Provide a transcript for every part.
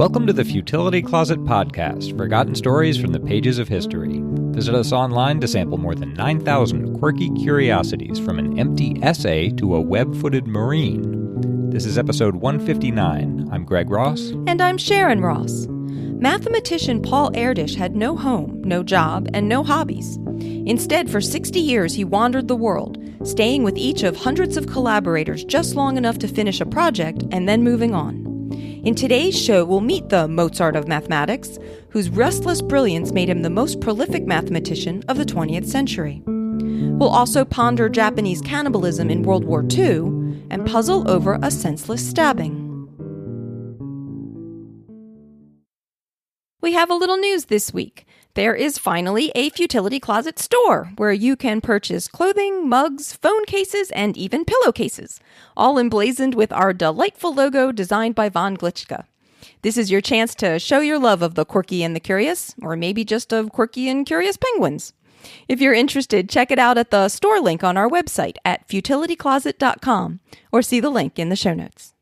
Welcome to the Futility Closet podcast, forgotten stories from the pages of history. Visit us online to sample more than 9,000 quirky curiosities, from an empty essay to a web-footed marine. This is episode 159. I'm Greg Ross. And I'm Sharon Ross. Mathematician Paul Erdős had no home, no job, and no hobbies. Instead, for 60 years, he wandered the world, staying with each of hundreds of collaborators just long enough to finish a project and then moving on. In today's show, we'll meet the Mozart of Mathematics, whose restless brilliance made him the most prolific mathematician of the 20th century. We'll also ponder Japanese cannibalism in World War II and puzzle over a senseless stabbing. We have a little news this week. There is finally a Futility Closet store where you can purchase clothing, mugs, phone cases, and even pillowcases, all emblazoned with our delightful logo designed by Von Glitschka. This is your chance to show your love of the quirky and the curious, or maybe just of quirky and curious penguins. If you're interested, check it out at the store link on our website at futilitycloset.com, or see the link in the show notes.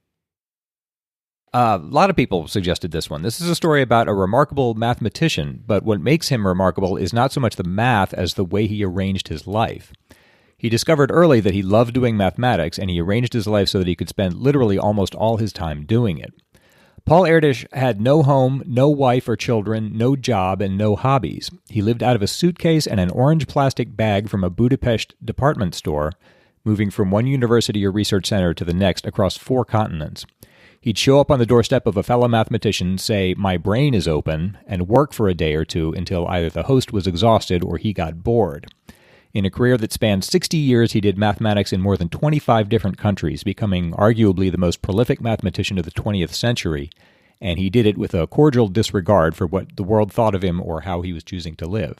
A lot of people suggested this one. This is a story about a remarkable mathematician, but what makes him remarkable is not so much the math as the way he arranged his life. He discovered early that he loved doing mathematics, and he arranged his life so that he could spend literally almost all his time doing it. Paul Erdős had no home, no wife or children, no job, and no hobbies. He lived out of a suitcase and an orange plastic bag from a Budapest department store, moving from one university or research center to the next across 4 continents. He'd show up on the doorstep of a fellow mathematician, say, "My brain is open," and work for a day or two until either the host was exhausted or he got bored. In a career that spanned 60 years, he did mathematics in more than 25 different countries, becoming arguably the most prolific mathematician of the 20th century, and he did it with a cordial disregard for what the world thought of him or how he was choosing to live.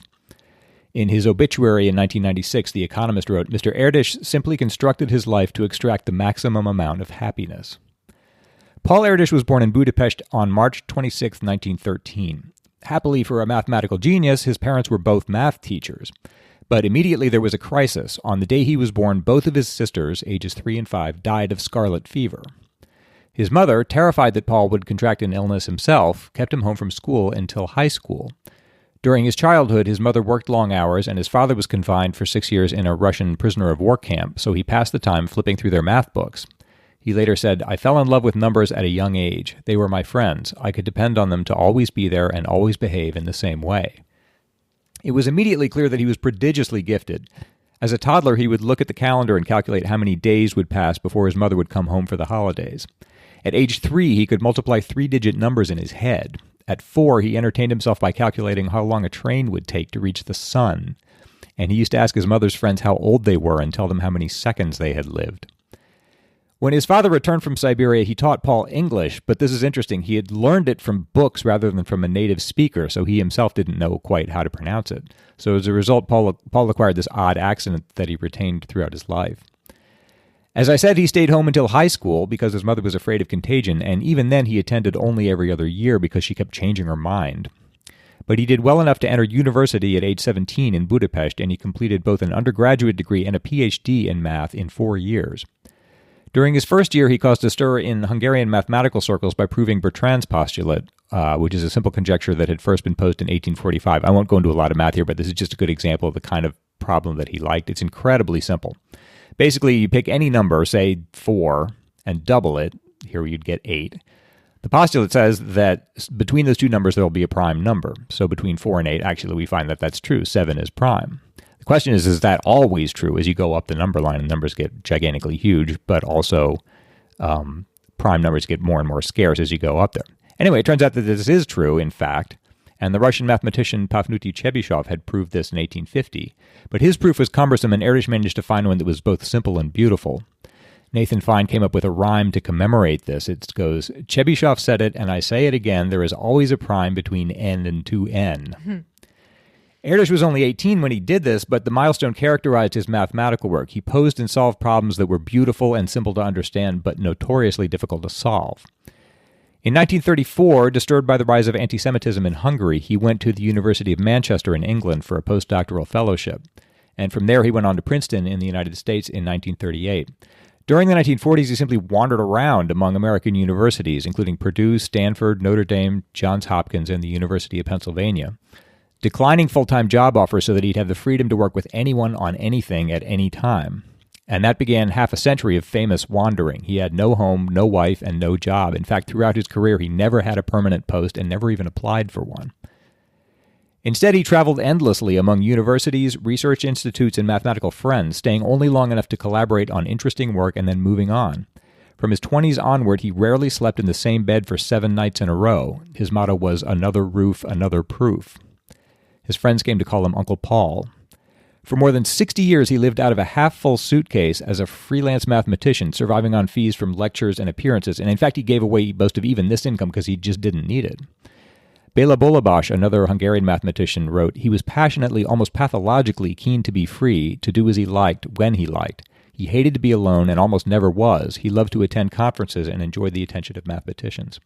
In his obituary in 1996, The Economist wrote, "Mr. Erdős simply constructed his life to extract the maximum amount of happiness." Paul Erdős was born in Budapest on March 26, 1913. Happily for a mathematical genius, his parents were both math teachers. But immediately there was a crisis. On the day he was born, both of his sisters, ages 3 and 5, died of scarlet fever. His mother, terrified that Paul would contract an illness himself, kept him home from school until high school. During his childhood, his mother worked long hours, and his father was confined for 6 years in a Russian prisoner of war camp, so he passed the time flipping through their math books. He later said, "I fell in love with numbers at a young age. They were my friends. I could depend on them to always be there and always behave in the same way." It was immediately clear that he was prodigiously gifted. As a toddler, he would look at the calendar and calculate how many days would pass before his mother would come home for the holidays. At age 3, he could multiply 3-digit numbers in his head. At 4, he entertained himself by calculating how long a train would take to reach the sun. And he used to ask his mother's friends how old they were and tell them how many seconds they had lived. When his father returned from Siberia, he taught Paul English, but this is interesting. He had learned it from books rather than from a native speaker, so he himself didn't know quite how to pronounce it. So as a result, Paul acquired this odd accent that he retained throughout his life. As I said, he stayed home until high school because his mother was afraid of contagion, and even then he attended only every other year because she kept changing her mind. But he did well enough to enter university at age 17 in Budapest, and he completed both an undergraduate degree and a PhD in math in 4 years. During his first year, he caused a stir in Hungarian mathematical circles by proving Bertrand's postulate, which is a simple conjecture that had first been posed in 1845. I won't go into a lot of math here, but this is just a good example of the kind of problem that he liked. It's incredibly simple. Basically, you pick any number, say 4, and double it. Here you'd get 8. The postulate says that between those two numbers, there will be a prime number. So between 4 and 8, actually, we find that that's true. 7 is prime. The question is that always true as you go up the number line and numbers get gigantically huge, but also prime numbers get more and more scarce as you go up there? Anyway, it turns out that this is true, in fact, and the Russian mathematician Pafnuty Chebyshev had proved this in 1850, but his proof was cumbersome, and Erdős managed to find one that was both simple and beautiful. Nathan Fine came up with a rhyme to commemorate this. It goes, "Chebyshev said it, and I say it again, there is always a prime between n and 2n." Erdős was only 18 when he did this, but the milestone characterized his mathematical work. He posed and solved problems that were beautiful and simple to understand, but notoriously difficult to solve. In 1934, disturbed by the rise of anti-Semitism in Hungary, he went to the University of Manchester in England for a postdoctoral fellowship. And from there, he went on to Princeton in the United States in 1938. During the 1940s, he simply wandered around among American universities, including Purdue, Stanford, Notre Dame, Johns Hopkins, and the University of Pennsylvania, declining full-time job offers so that he'd have the freedom to work with anyone on anything at any time. And that began half a century of famous wandering. He had no home, no wife, and no job. In fact, throughout his career, he never had a permanent post and never even applied for one. Instead, he traveled endlessly among universities, research institutes, and mathematical friends, staying only long enough to collaborate on interesting work and then moving on. From his 20s onward, he rarely slept in the same bed for 7 nights in a row. His motto was, "Another roof, another proof." His friends came to call him Uncle Paul. For more than 60 years, he lived out of a half-full suitcase as a freelance mathematician, surviving on fees from lectures and appearances. And in fact, he gave away most of even this income because he just didn't need it. Béla Bollobás, another Hungarian mathematician, wrote, "He was passionately, almost pathologically keen to be free, to do as he liked, when he liked. He hated to be alone and almost never was. He loved to attend conferences and enjoyed the attention of mathematicians."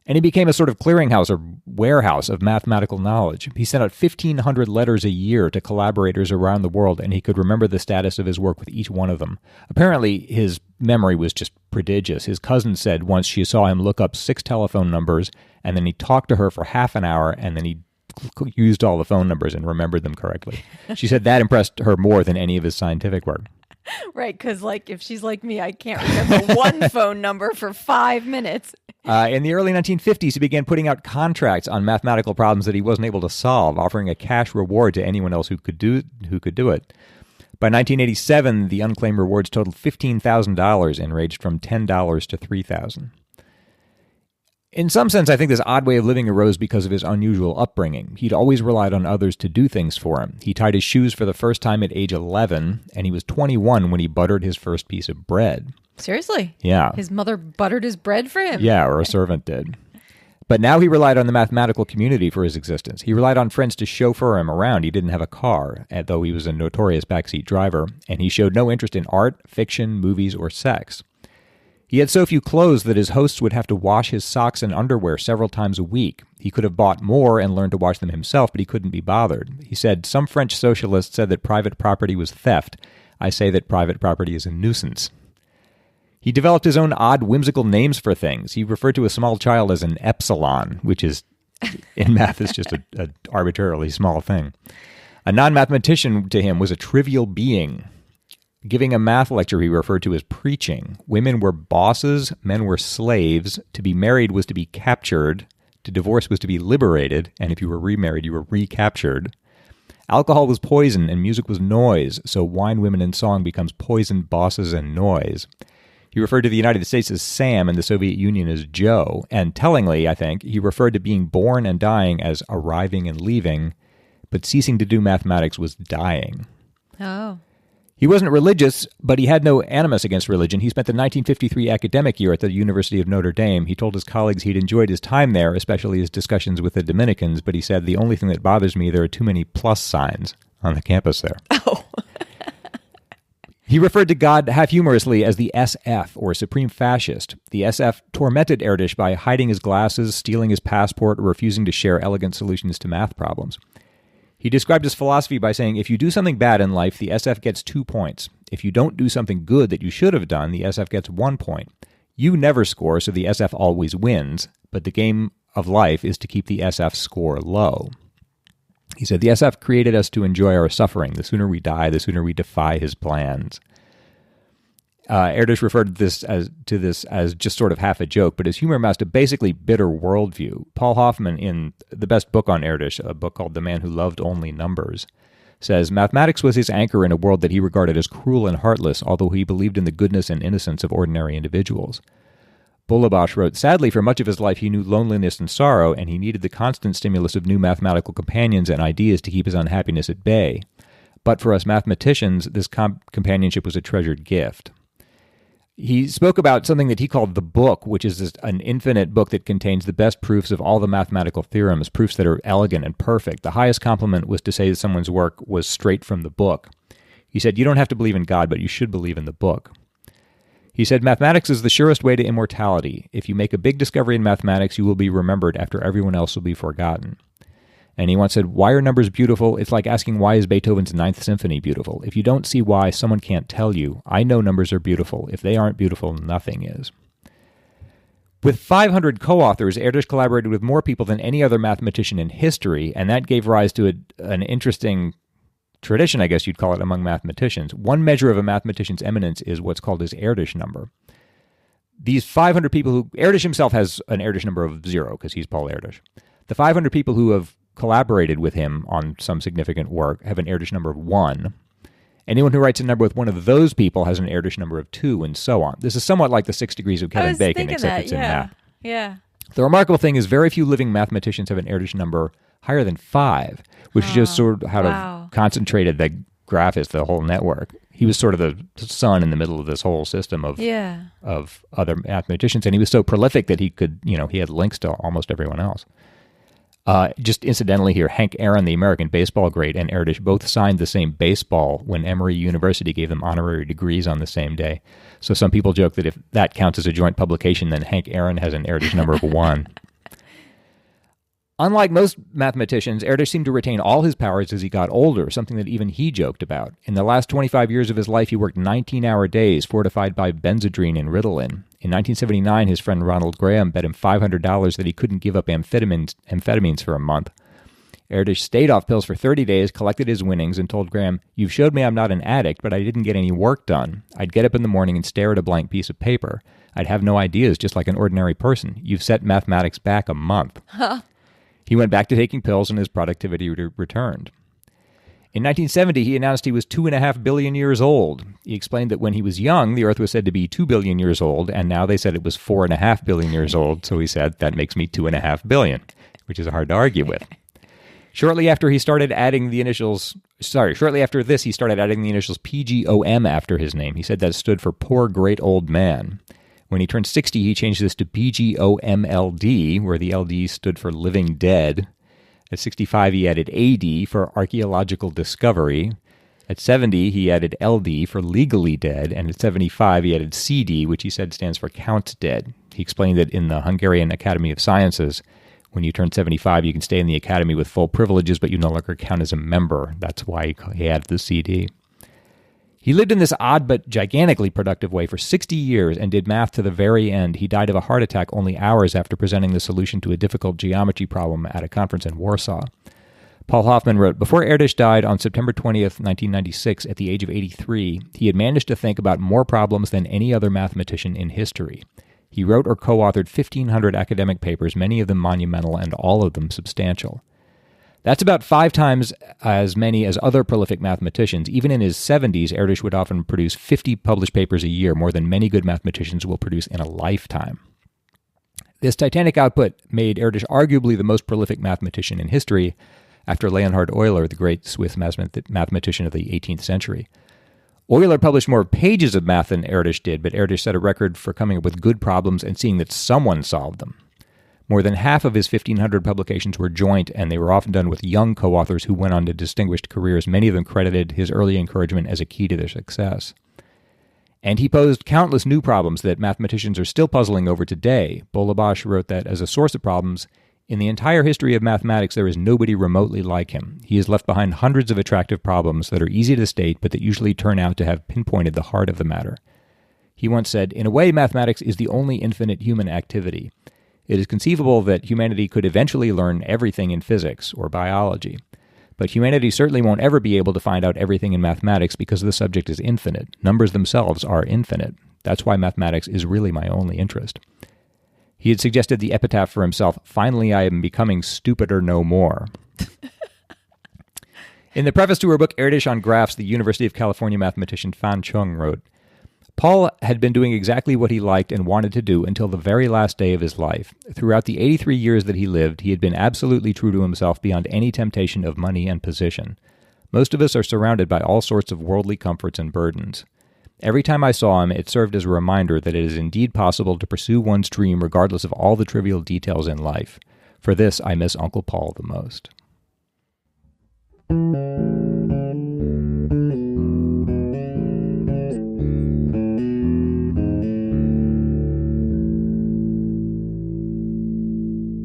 And he became a sort of clearinghouse or warehouse of mathematical knowledge. He sent out 1,500 letters a year to collaborators around the world, and he could remember the status of his work with each one of them. Apparently, his memory was just prodigious. His cousin said once she saw him look up 6 telephone numbers, and then he talked to her for half an hour, and then he used all the phone numbers and remembered them correctly. She said that impressed her more than any of his scientific work. Right, because if she's like me, I can't remember one phone number for 5 minutes. In the early 1950s, he began putting out contracts on mathematical problems that he wasn't able to solve, offering a cash reward to anyone else who could do it. By 1987, the unclaimed rewards totaled $15,000 and ranged from $10 to $3,000. In some sense, I think this odd way of living arose because of his unusual upbringing. He'd always relied on others to do things for him. He tied his shoes for the first time at age 11, and he was 21 when he buttered his first piece of bread. Seriously? Yeah. His mother buttered his bread for him? Yeah, or a servant did. But now he relied on the mathematical community for his existence. He relied on friends to chauffeur him around. He didn't have a car, though he was a notorious backseat driver, and he showed no interest in art, fiction, movies, or sex. He had so few clothes that his hosts would have to wash his socks and underwear several times a week. He could have bought more and learned to wash them himself, but he couldn't be bothered. He said, "Some French socialists said that private property was theft. I say that private property is a nuisance." He developed his own odd, whimsical names for things. He referred to a small child as an epsilon, which is, in math, is just an arbitrarily small thing. A non-mathematician to him was a trivial being. Giving a math lecture he referred to as preaching. Women were bosses, men were slaves. To be married was to be captured. To divorce was to be liberated. And if you were remarried, you were recaptured. Alcohol was poison and music was noise. So wine, women, and song becomes poison, bosses, and noise. He referred to the United States as Sam and the Soviet Union as Joe. And tellingly, I think, he referred to being born and dying as arriving and leaving. But ceasing to do mathematics was dying. Oh. He wasn't religious, but he had no animus against religion. He spent the 1953 academic year at the University of Notre Dame. He told his colleagues he'd enjoyed his time there, especially his discussions with the Dominicans, but he said, "The only thing that bothers me, there are too many plus signs on the campus there." Oh. He referred to God half-humorously as the SF, or Supreme Fascist. The SF tormented Erdős by hiding his glasses, stealing his passport, or refusing to share elegant solutions to math problems. He described his philosophy by saying, if you do something bad in life, the SF gets 2 points. If you don't do something good that you should have done, the SF gets 1 point. You never score, so the SF always wins, but the game of life is to keep the SF score low. He said, the SF created us to enjoy our suffering. The sooner we die, the sooner we defy his plans. Erdős referred to this as just sort of half a joke, but his humor amassed a basically bitter worldview. Paul Hoffman, in the best book on Erdős, a book called The Man Who Loved Only Numbers, says, mathematics was his anchor in a world that he regarded as cruel and heartless, although he believed in the goodness and innocence of ordinary individuals. Bollobás wrote, sadly, for much of his life he knew loneliness and sorrow, and he needed the constant stimulus of new mathematical companions and ideas to keep his unhappiness at bay. But for us mathematicians, this companionship was a treasured gift. He spoke about something that he called the book, which is an infinite book that contains the best proofs of all the mathematical theorems, proofs that are elegant and perfect. The highest compliment was to say that someone's work was straight from the book. He said, you don't have to believe in God, but you should believe in the book. He said, mathematics is the surest way to immortality. If you make a big discovery in mathematics, you will be remembered after everyone else will be forgotten. And he once said, "Why are numbers beautiful? It's like asking why is Beethoven's Ninth Symphony beautiful? If you don't see why, someone can't tell you. I know numbers are beautiful. If they aren't beautiful, nothing is." With 500 co-authors, Erdős collaborated with more people than any other mathematician in history, and that gave rise to an interesting tradition, I guess you'd call it, among mathematicians. One measure of a mathematician's eminence is what's called his Erdős number. These 500 people who... Erdős himself has an Erdős number of 0, because he's Paul Erdős. The 500 people who have collaborated with him on some significant work have an Erdős number of 1. Anyone who writes a number with one of those people has an Erdős number of 2, and so on. This is somewhat like the 6 degrees of Kevin Bacon, except it's in math. Yeah. The remarkable thing is very few living mathematicians have an Erdős number higher than 5, which shows sort of how concentrated the graph is, the whole network. He was sort of the sun in the middle of this whole system of other mathematicians, and he was so prolific that he could, he had links to almost everyone else. Just incidentally here, Hank Aaron, the American baseball great, and Erdős both signed the same baseball when Emory University gave them honorary degrees on the same day. So some people joke that if that counts as a joint publication, then Hank Aaron has an Erdős number of 1. Unlike most mathematicians, Erdős seemed to retain all his powers as he got older, something that even he joked about. In the last 25 years of his life, he worked 19-hour days, fortified by Benzedrine and Ritalin. In 1979, his friend Ronald Graham bet him $500 that he couldn't give up amphetamines for a month. Erdős stayed off pills for 30 days, collected his winnings, and told Graham, "You've showed me I'm not an addict, but I didn't get any work done. I'd get up in the morning and stare at a blank piece of paper. I'd have no ideas, just like an ordinary person. You've set mathematics back a month." He went back to taking pills, and his productivity returned. In 1970, he announced he was 2.5 billion years old. He explained that when he was young, the Earth was said to be 2 billion years old, and now they said it was 4.5 billion years old, so he said, "That makes me 2.5 billion, which is hard to argue with. Shortly after this, he started adding the initials PGOM after his name. He said that stood for Poor Great Old Man. When he turned 60, he changed this to BGOMLD, where the LD stood for Living Dead. At 65, he added AD for Archaeological Discovery. At 70, he added LD for Legally Dead. And at 75, he added CD, which he said stands for Counts Dead. He explained that in the Hungarian Academy of Sciences, when you turn 75, you can stay in the academy with full privileges, but you no longer count as a member. That's why he added the CD. He lived in this odd but gigantically productive way for 60 years and did math to the very end. He died of a heart attack only hours after presenting the solution to a difficult geometry problem at a conference in Warsaw. Paul Hoffman wrote, "Before Erdős died on September 20th, 1996, at the age of 83, he had managed to think about more problems than any other mathematician in history. He wrote or co-authored 1,500 academic papers, many of them monumental and all of them substantial. That's about 5 times as many as other prolific mathematicians. Even in his 70s, Erdős would often produce 50 published papers a year, more than many good mathematicians will produce in a lifetime. This titanic output made Erdős arguably the most prolific mathematician in history, after Leonhard Euler, the great Swiss mathematician of the 18th century. Euler published more pages of math than Erdős did, but Erdős set a record for coming up with good problems and seeing that someone solved them. More than half of his 1,500 publications were joint, and they were often done with young co-authors who went on to distinguished careers. Many of them credited his early encouragement as a key to their success. And he posed countless new problems that mathematicians are still puzzling over today. Bollobás wrote that as a source of problems, in the entire history of mathematics, there is nobody remotely like him. He has left behind hundreds of attractive problems that are easy to state, but that usually turn out to have pinpointed the heart of the matter. He once said, "In a way, mathematics is the only infinite human activity. It is conceivable that humanity could eventually learn everything in physics or biology. But humanity certainly won't ever be able to find out everything in mathematics because the subject is infinite. Numbers themselves are infinite. That's why mathematics is really my only interest." He had suggested the epitaph for himself, "Finally I am becoming stupider no more." In the preface to her book, Erdős on Graphs, the University of California mathematician Fan Chung wrote, "Paul had been doing exactly what he liked and wanted to do until the very last day of his life. Throughout the 83 years that he lived, he had been absolutely true to himself beyond any temptation of money and position. Most of us are surrounded by all sorts of worldly comforts and burdens. Every time I saw him, it served as a reminder that it is indeed possible to pursue one's dream regardless of all the trivial details in life. For this, I miss Uncle Paul the most."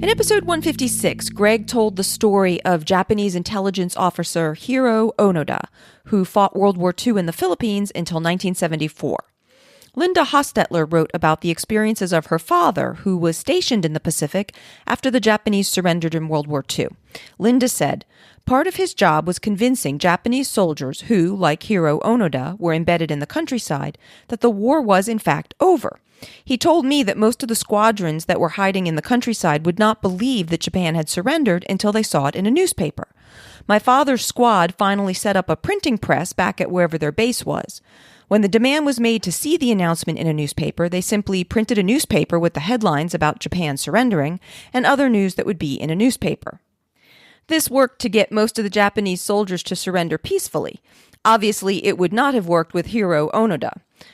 In episode 156, Greg told the story of Japanese intelligence officer Hiro Onoda, who fought World War II in the Philippines until 1974. Linda Hostetler wrote about the experiences of her father, who was stationed in the Pacific after the Japanese surrendered in World War II. Linda said, part of his job was convincing Japanese soldiers who, like Hiro Onoda, were embedded in the countryside, that the war was in fact over. He told me that most of the squadrons that were hiding in the countryside would not believe that Japan had surrendered until they saw it in a newspaper. My father's squad finally set up a printing press back at wherever their base was. When the demand was made to see the announcement in a newspaper, they simply printed a newspaper with the headlines about Japan surrendering and other news that would be in a newspaper. This worked to get most of the Japanese soldiers to surrender peacefully. Obviously, it would not have worked with Hiro Onoda.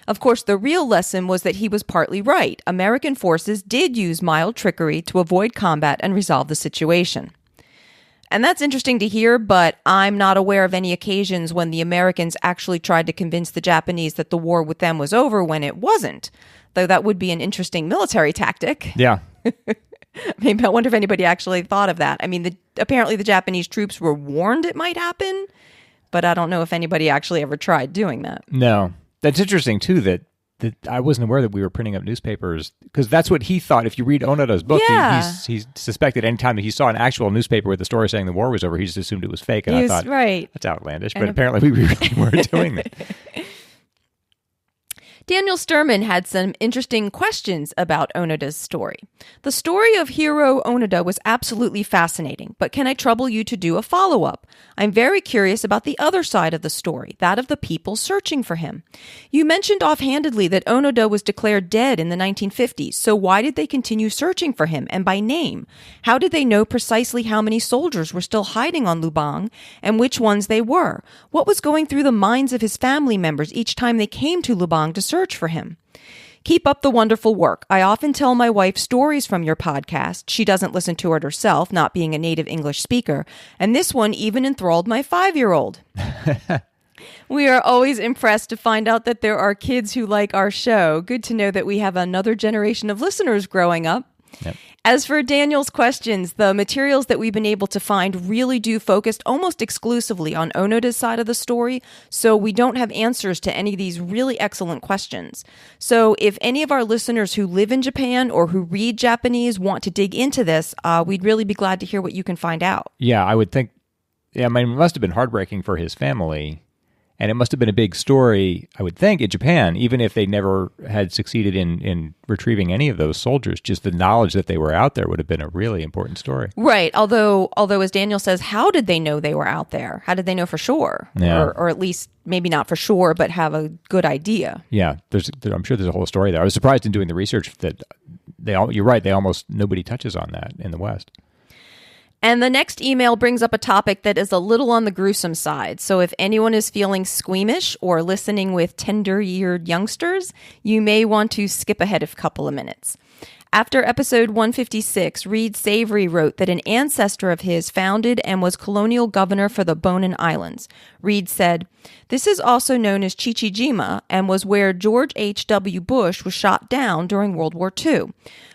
Of course, the real lesson was that he was partly right. American forces did use mild trickery to avoid combat and resolve the situation. And that's interesting to hear, but I'm not aware of any occasions when the Americans actually tried to convince the Japanese that the war with them was over when it wasn't, though that would be an interesting military tactic. Yeah. Maybe I wonder if anybody actually thought of that. I mean, apparently the Japanese troops were warned it might happen, but I don't know if anybody actually ever tried doing that. No. That's interesting, too, that I wasn't aware that we were printing up newspapers, because that's what he thought. If you read Onoda's book, he suspected anytime that he saw an actual newspaper with a story saying the war was over, he just assumed it was fake. And I thought, right. That's outlandish. But apparently we really were doing that. Daniel Sturman had some interesting questions about Onoda's story. The story of Hiro Onoda was absolutely fascinating, but can I trouble you to do a follow-up? I'm very curious about the other side of the story, that of the people searching for him. You mentioned offhandedly that Onoda was declared dead in the 1950s, so why did they continue searching for him, and by name? How did they know precisely how many soldiers were still hiding on Lubang, and which ones they were? What was going through the minds of his family members each time they came to Lubang to search for him? Keep up the wonderful work. I often tell my wife stories from your podcast. She doesn't listen to it herself, not being a native English speaker, and this one even enthralled my 5-year-old. We are always impressed to find out that there are kids who like our show. Good to know that we have another generation of listeners growing up. Yep. As for Daniel's questions, the materials that we've been able to find really do focus almost exclusively on Onoda's side of the story, so we don't have answers to any of these really excellent questions. So if any of our listeners who live in Japan or who read Japanese want to dig into this, we'd really be glad to hear what you can find out. Yeah, I would think, it must have been heartbreaking for his family. And it must have been a big story, I would think, in Japan, even if they never had succeeded in retrieving any of those soldiers. Just the knowledge that they were out there would have been a really important story. Right. Although as Daniel says, how did they know they were out there? How did they know for sure? Yeah. Or at least maybe not for sure, but have a good idea. Yeah. I'm sure there's a whole story there. I was surprised in doing the research that you're right, nobody touches on that in the West. And the next email brings up a topic that is a little on the gruesome side. So if anyone is feeling squeamish or listening with tender-eared youngsters, you may want to skip ahead a couple of minutes. After episode 156, Reed Savory wrote that an ancestor of his founded and was colonial governor for the Bonin Islands. Reed said, "This is also known as Chichijima and was where George H.W. Bush was shot down during World War II.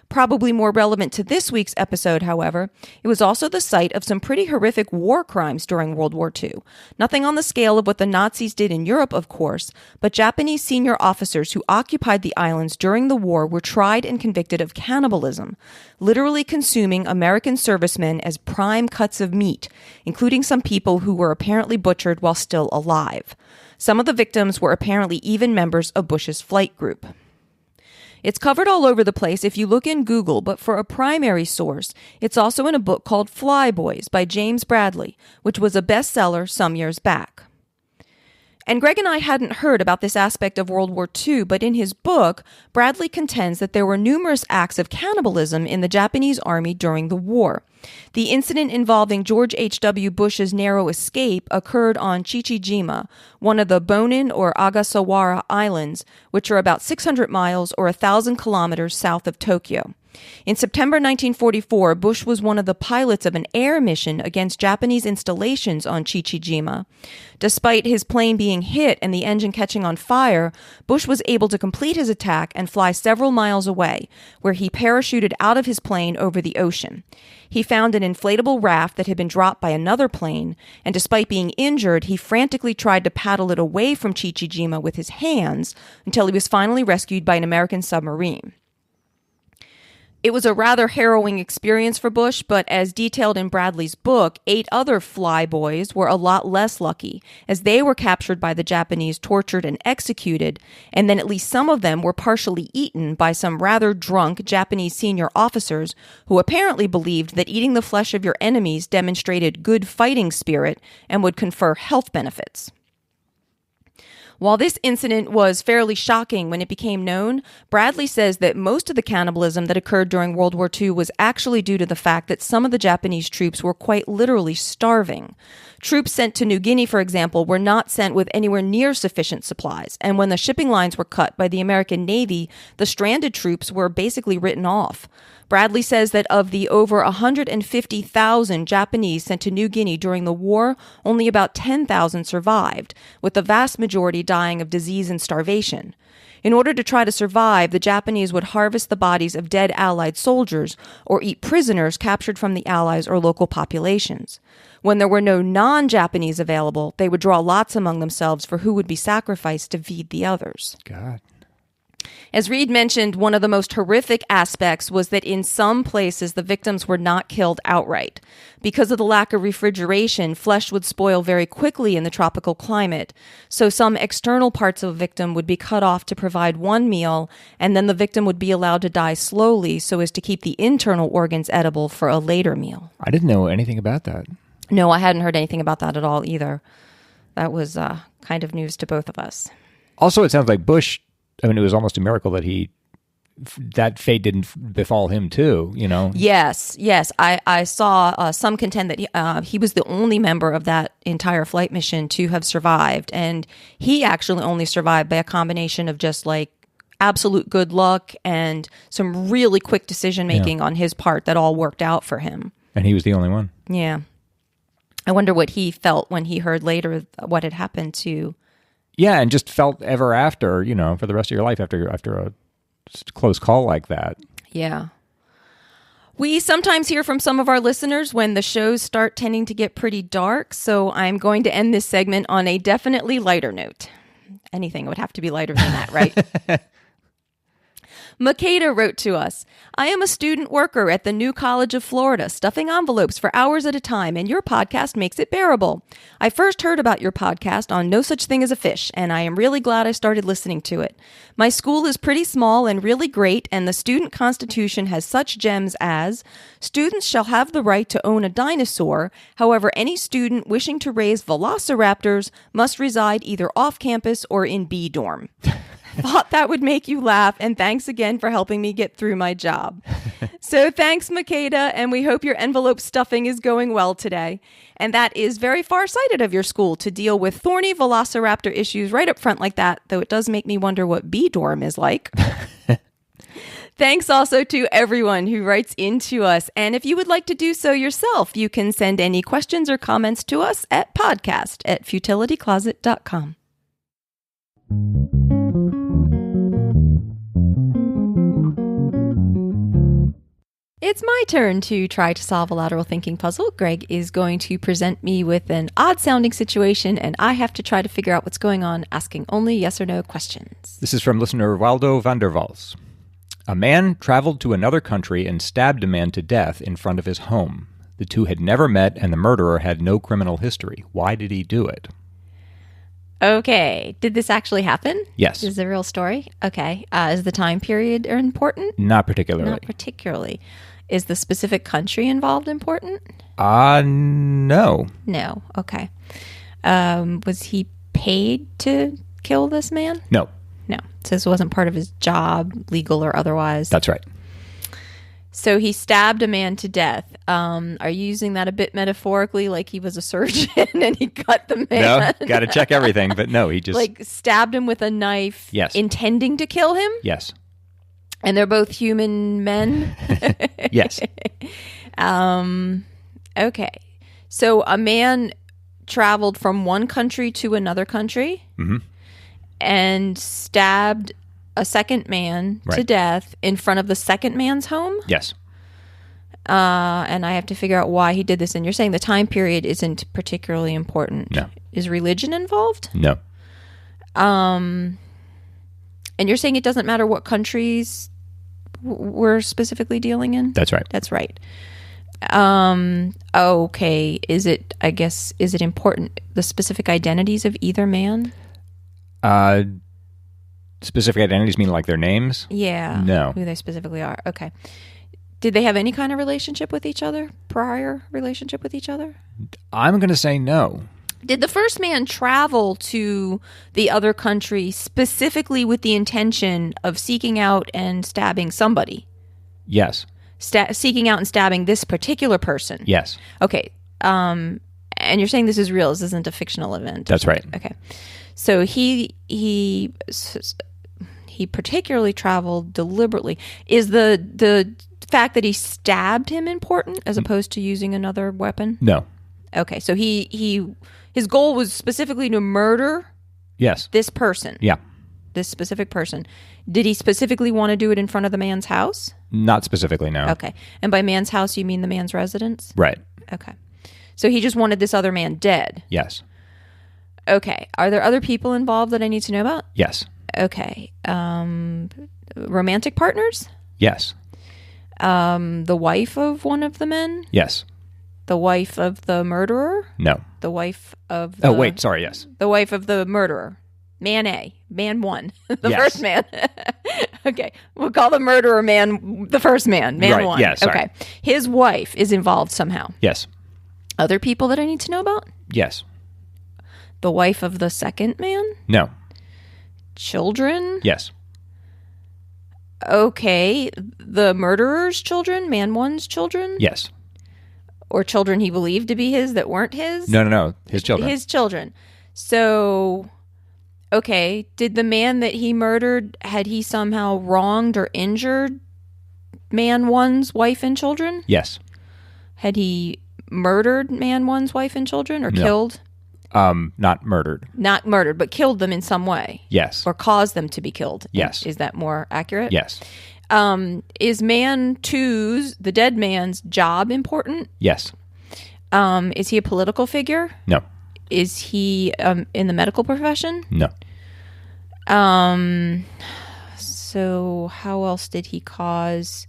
Probably more relevant to this week's episode, however, it was also the site of some pretty horrific war crimes during World War II. Nothing on the scale of what the Nazis did in Europe, of course, but Japanese senior officers who occupied the islands during the war were tried and convicted of cannibalism, literally consuming American servicemen as prime cuts of meat, including some people who were apparently butchered while still alive. Some of the victims were apparently even members of Bush's flight group." It's covered all over the place if you look in Google, but for a primary source, it's also in a book called Fly Boys by James Bradley, which was a bestseller some years back. And Greg and I hadn't heard about this aspect of World War II, but in his book, Bradley contends that there were numerous acts of cannibalism in the Japanese army during the war. The incident involving George H.W. Bush's narrow escape occurred on Chichijima, one of the Bonin or Ogasawara Islands, which are about 600 miles or 1,000 kilometers south of Tokyo. In September 1944, Bush was one of the pilots of an air mission against Japanese installations on Chichijima. Despite his plane being hit and the engine catching on fire, Bush was able to complete his attack and fly several miles away, where he parachuted out of his plane over the ocean. He found an inflatable raft that had been dropped by another plane, and despite being injured, he frantically tried to paddle it away from Chichijima with his hands until he was finally rescued by an American submarine. It was a rather harrowing experience for Bush, but as detailed in Bradley's book, 8 other flyboys were a lot less lucky, as they were captured by the Japanese, tortured, and executed, and then at least some of them were partially eaten by some rather drunk Japanese senior officers who apparently believed that eating the flesh of your enemies demonstrated good fighting spirit and would confer health benefits. While this incident was fairly shocking when it became known, Bradley says that most of the cannibalism that occurred during World War II was actually due to the fact that some of the Japanese troops were quite literally starving. Troops sent to New Guinea, for example, were not sent with anywhere near sufficient supplies, and when the shipping lines were cut by the American Navy, the stranded troops were basically written off. Bradley says that of the over 150,000 Japanese sent to New Guinea during the war, only about 10,000 survived, with the vast majority dying of disease and starvation. In order to try to survive, the Japanese would harvest the bodies of dead Allied soldiers or eat prisoners captured from the Allies or local populations. When there were no non-Japanese available, they would draw lots among themselves for who would be sacrificed to feed the others. God. As Reed mentioned, one of the most horrific aspects was that in some places the victims were not killed outright. Because of the lack of refrigeration, flesh would spoil very quickly in the tropical climate. So some external parts of a victim would be cut off to provide one meal, and then the victim would be allowed to die slowly so as to keep the internal organs edible for a later meal. I didn't know anything about that. No, I hadn't heard anything about that at all either. That was kind of news to both of us. Also, it sounds like Bush, I mean, it was almost a miracle that that fate didn't befall him too, you know? Yes. I saw some contend that he was the only member of that entire flight mission to have survived. And he actually only survived by a combination of just like absolute good luck and some really quick decision making on his part that all worked out for him. And he was the only one. Yeah. I wonder what he felt when he heard later what had happened to... Yeah, and just felt ever after, you know, for the rest of your life after a close call like that. Yeah. We sometimes hear from some of our listeners when the shows start tending to get pretty dark, so I'm going to end this segment on a definitely lighter note. Anything would have to be lighter than that, right? Makeda wrote to us, I am a student worker at the New College of Florida, stuffing envelopes for hours at a time, and your podcast makes it bearable. I first heard about your podcast on No Such Thing as a Fish, and I am really glad I started listening to it. My school is pretty small and really great, and the student constitution has such gems as, students shall have the right to own a dinosaur, however, any student wishing to raise velociraptors must reside either off campus or in B dorm. Thought that would make you laugh, and thanks again for helping me get through my job. So thanks, Makeda, and we hope your envelope stuffing is going well today. And that is very far-sighted of your school to deal with thorny velociraptor issues right up front like that, though it does make me wonder what B-dorm is like. Thanks also to everyone who writes into us. And if you would like to do so yourself, you can send any questions or comments to us at podcast@futilitycloset.com. It's my turn to try to solve a lateral thinking puzzle. Greg is going to present me with an odd-sounding situation, and I have to try to figure out what's going on, asking only yes or no questions. This is from listener Waldo van der Vals. A man traveled to another country and stabbed a man to death in front of his home. The two had never met, and the murderer had no criminal history. Why did he do it? Okay. Did this actually happen? Yes. Is it a real story? Okay. Is the time period important? Not particularly. Not particularly. Is the specific country involved important? No. No. Okay. Was he paid to kill this man? No. No. So this wasn't part of his job, legal or otherwise? That's right. So he stabbed a man to death. Are you using that a bit metaphorically, like he was a surgeon and he cut the man? No, got to check everything, but no, he just... Like stabbed him with a knife, yes, intending to kill him? Yes. And they're both human men? Yes. Okay. So a man traveled from one country to another country and stabbed a second man to death in front of the second man's home? Yes. And I have to figure out why he did this. And you're saying the time period isn't particularly important. No. Is religion involved? No. And you're saying it doesn't matter what countries we're specifically dealing in? That's right. That's right. Okay. Is it important, the specific identities of either man? Specific identities mean like their names? Yeah. No. Who they specifically are. Okay. Did they have any kind of relationship with each other? Prior relationship with each other? I'm going to say no. Did the first man travel to the other country specifically with the intention of seeking out and stabbing somebody? Yes. Seeking out and stabbing this particular person? Yes. Okay. And you're saying this is real. This isn't a fictional event. That's right. Okay. So he particularly traveled deliberately. Is the fact that he stabbed him important as opposed to using another weapon? No. Okay. So his goal was specifically to murder Yes. this person. Yeah. This specific person. Did he specifically want to do it in front of the man's house? Not specifically, no. Okay. And by man's house, you mean the man's residence? Right. Okay. So he just wanted this other man dead? Yes. Okay. Are there other people involved that I need to know about? Yes. Okay. Romantic partners? Yes. The wife of one of the men? Yes. The wife of the murderer? No. The wife of the... Oh, wait. Sorry. Yes. The wife of the murderer. Man A. Man 1. The Yes. first man. Okay. We'll call the murderer man the first man. Man Right. 1. Yeah, sorry. Okay. His wife is involved somehow. Yes. Other people that I need to know about? Yes. The wife of the second man? No. Children? Yes. Okay. The murderer's children? Man 1's children? Yes. Or children he believed to be his that weren't his? No. His children. His children. So, okay. Did the man that he murdered, had he somehow wronged or injured man 1's wife and children? Yes. Had he murdered man 1's wife and children or No. killed? Not murdered. Not murdered, but killed them in some way? Yes. Or caused them to be killed? Yes. Is that more accurate? Yes. Is man 2's, the dead man's, job important? Yes. Is he a political figure? No. Is he in the medical profession? No. So how else did he cause?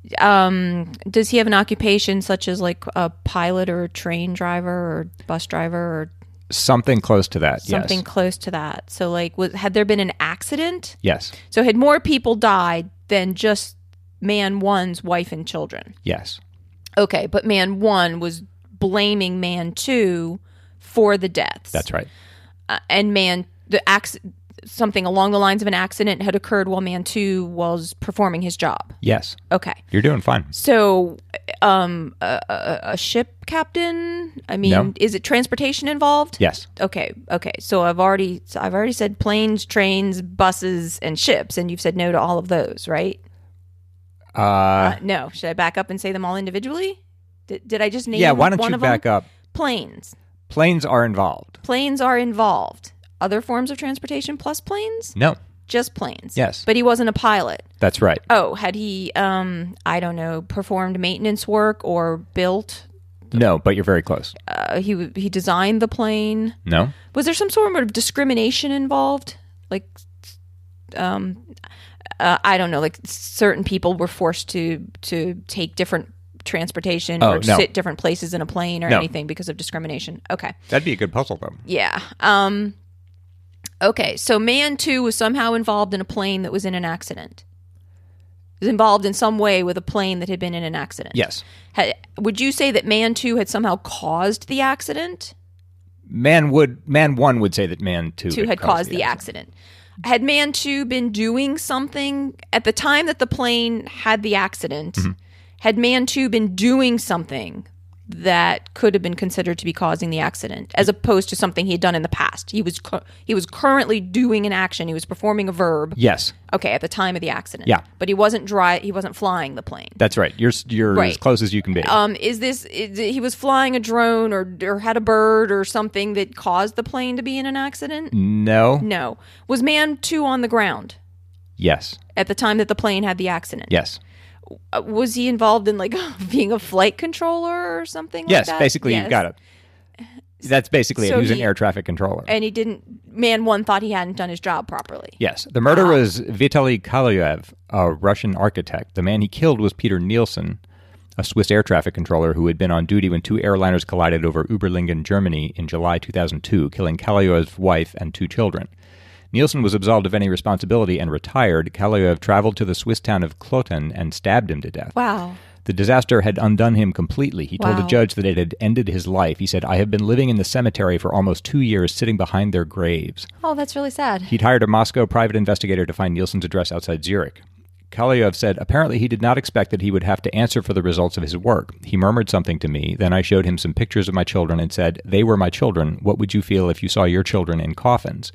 Does he have an occupation such as like a pilot or a train driver or bus driver or Something close to that. something Yes. close to that? So like, had there been an accident? Yes. So had more people died than just man 1's wife and children? Yes. Okay, but man 1 was blaming man 2 for the deaths. That's right. And something along the lines of an accident had occurred while man 2 was performing his job. Yes. Okay. You're doing fine. So, a ship captain? I mean, No. is it transportation involved? Yes. Okay. So I've already said planes, trains, buses, and ships, and you've said no to all of those, right? No. Should I back up and say them all individually? Did I just name Yeah, why don't one you of them? back up? Planes. Planes are involved. Planes are involved. Other forms of transportation plus planes? No. Just planes. Yes. But he wasn't a pilot. That's right. Oh, had he, I don't know, performed maintenance work or built? No, but you're very close. He designed the plane. No. Was there some sort of discrimination involved? Like, I don't know, like certain people were forced to take different transportation or no. sit different places in a plane or No. anything because of discrimination. Okay. That'd be a good puzzle, though. Yeah. Okay, so man 2 was somehow involved in a plane that was in an accident. Was involved in some way with a plane that had been in an accident. Yes. Would you say that man 2 had somehow caused the accident? Man 1 would say that man 2 had caused the accident. Had man 2 been doing something at the time that the plane had the accident? Mm-hmm. Had man 2 been doing something that could have been considered to be causing the accident, as opposed to something he had done in the past. He was currently doing an action. He was performing a verb. Yes. Okay, at the time of the accident. Yeah. But he wasn't flying the plane. That's right. You're Right. as close as you can be. He was flying a drone or had a bird or something that caused the plane to be in an accident? No. No. Was man 2 on the ground Yes. at the time that the plane had the accident? Yes. Was he involved in, like, being a flight controller or something like Yes, that? basically, you've got it. That's basically it. He was an air traffic controller. And man 1 thought he hadn't done his job properly. Yes. The murderer was Vitaly Kalyaev, a Russian architect. The man he killed was Peter Nielsen, a Swiss air traffic controller who had been on duty when 2 airliners collided over Überlingen, Germany in July 2002, killing Kalyaev's wife and 2 children. Nielsen was absolved of any responsibility and retired. Kalyaev traveled to the Swiss town of Kloten and stabbed him to death. Wow. The disaster had undone him completely. He told Wow. a judge that it had ended his life. He said, "I have been living in the cemetery for almost 2 years, sitting behind their graves." Oh, that's really sad. He'd hired a Moscow private investigator to find Nielsen's address outside Zurich. Kalyaev said, "Apparently he did not expect that he would have to answer for the results of his work. He murmured something to me. Then I showed him some pictures of my children and said, 'They were my children. What would you feel if you saw your children in coffins?'"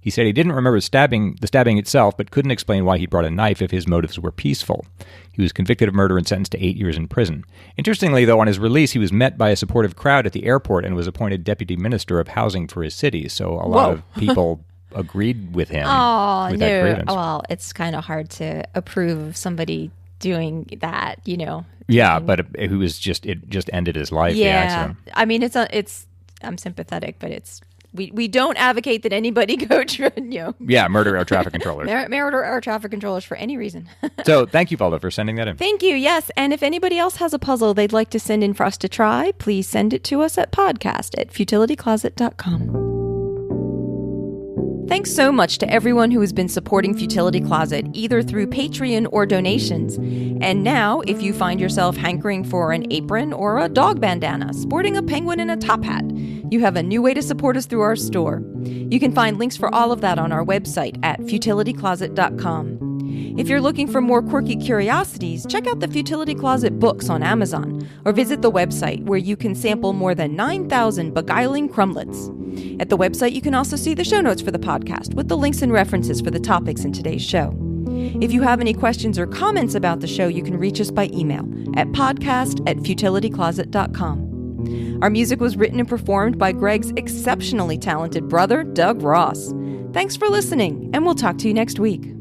He said he didn't remember the stabbing itself, but couldn't explain why he brought a knife if his motives were peaceful. He was convicted of murder and sentenced to 8 years in prison. Interestingly, though, on his release, he was met by a supportive crowd at the airport and was appointed deputy minister of housing for his city. So a lot of people agreed with him with that grievance. Well, it's kind of hard to approve of somebody doing that, you know. Yeah, but it just ended his life. The accident. I mean, I'm sympathetic, but we don't advocate that anybody go to, murder air traffic controllers. Murder air traffic controllers for any reason. So thank you, Valdo, for sending that in. Thank you. Yes. And if anybody else has a puzzle they'd like to send in for us to try, please send it to us at podcast@futilitycloset.com. Thanks so much to everyone who has been supporting Futility Closet, either through Patreon or donations. And now, if you find yourself hankering for an apron or a dog bandana, sporting a penguin in a top hat, you have a new way to support us through our store. You can find links for all of that on our website at futilitycloset.com. If you're looking for more quirky curiosities, check out the Futility Closet books on Amazon, or visit the website where you can sample more than 9,000 beguiling crumblets. At the website, you can also see the show notes for the podcast with the links and references for the topics in today's show. If you have any questions or comments about the show, you can reach us by email at podcast@futilitycloset.com. Our music was written and performed by Greg's exceptionally talented brother, Doug Ross. Thanks for listening, and we'll talk to you next week.